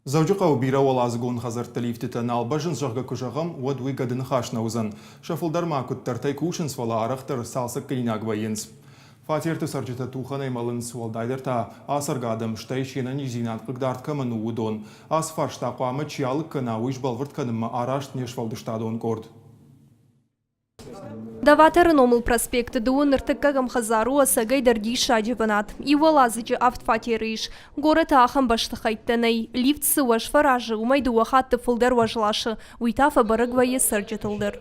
Завжықа убира олазығын қазыртты лифтітін албажын жағға күжағым уад уйгадын қашна ұзын. Шафылдарма күттіртай күшін свала арықтыр салсық келінаг байынс. Фатерті саржыта тухан аймалын суалдайдырта асыргадым штай шенін езинат қығдарт кімін уыдон. Ас фаршта қуамы чиялық кіна уйш балвырт кінімі арашт нешвалдыштадон корд. Даватер номул проспекты дуун ыртыккагам хазару асагай дарги шаджибанат. Ивалазычы автфатерыш. Город ахам баштахайттанай. Лифт сываш фаражы умайду ахатты фылдар важлашы. Уйтафа барыгвайы сарджатылдыр.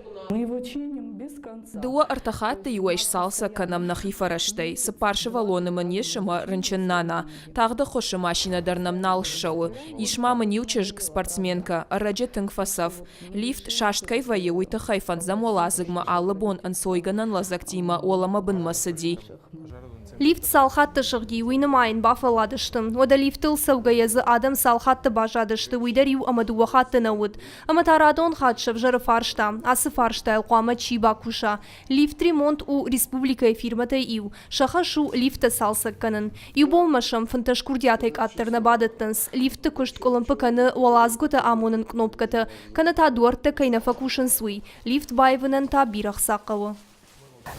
Дуа артахатты юэш салса канам нахифараштей. Сапаршы валоны манешыма рынчыннана. Тағды хошы машинадарнам налшауы. Ишма манючыжг спортсменка. Араджа тыңфасав. Лифт шашткай вайы уйтахай фанзам олазыгма аллыбон ансойганан лазактима олама бынмасыди. Лифт салхатты шыгди уйнымайын бафаладыштым. Ода лифтыл саугаязы адам салхатты бажадышты. Уйдар ю амаду вахатты науд. Аматарадон хатшев жары фаршта. Асы фаршта элқуама чиба куша. Лифт ремонт у республика фирмата ю. Шаха шу лифта салсак канын. Ю болмашам фынташ курдиатайк аттырна бадыттынс. Лифты кышт колымпы каны уалазгута амунын кнопкаты. Каны та дуарты кайнафа кушын суй. Лифт байвынын та бирах саққавы.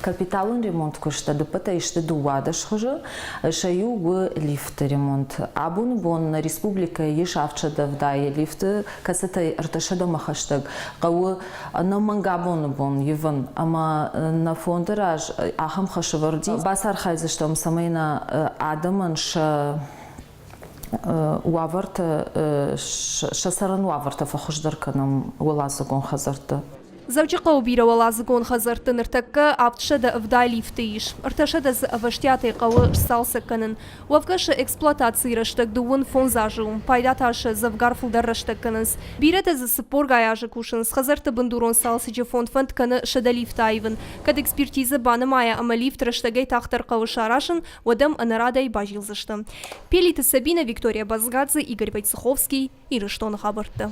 Капиталын ремонт кушта дупата иште дуадаш хожа, шаю в лифт ремонт. Абун бон республика ешавча давдай лифт касатай арташада махаштаг. Кау на мангабон бон еван, ама на фондераж ахам хашварди. Басар хайзаштом самайна адаман ша уаварт шасаран уаварта фахождарканам улазагон хазарта. Завчықа убира валазыгон хазартын ыртакка аптшада вдай лифты иш. Ырташада з аваштятай қауы салсы канын. Уавгаша эксплуатации раштак дуын фон зажу. Пайдаташа завгар фулдар раштак канынс. Бирата за сыпор гаяжы кушынс. Хазарты бандурон салсычы фонд каны шада лифта айвын. Кад экспертиза баны мая ама лифт раштагай тахтар қауы шарашын, водам анарадай бажил зашты. Пелита Сабина, Виктория Базгадзе, Игорь Войцеховский, Ирыштон хабарты.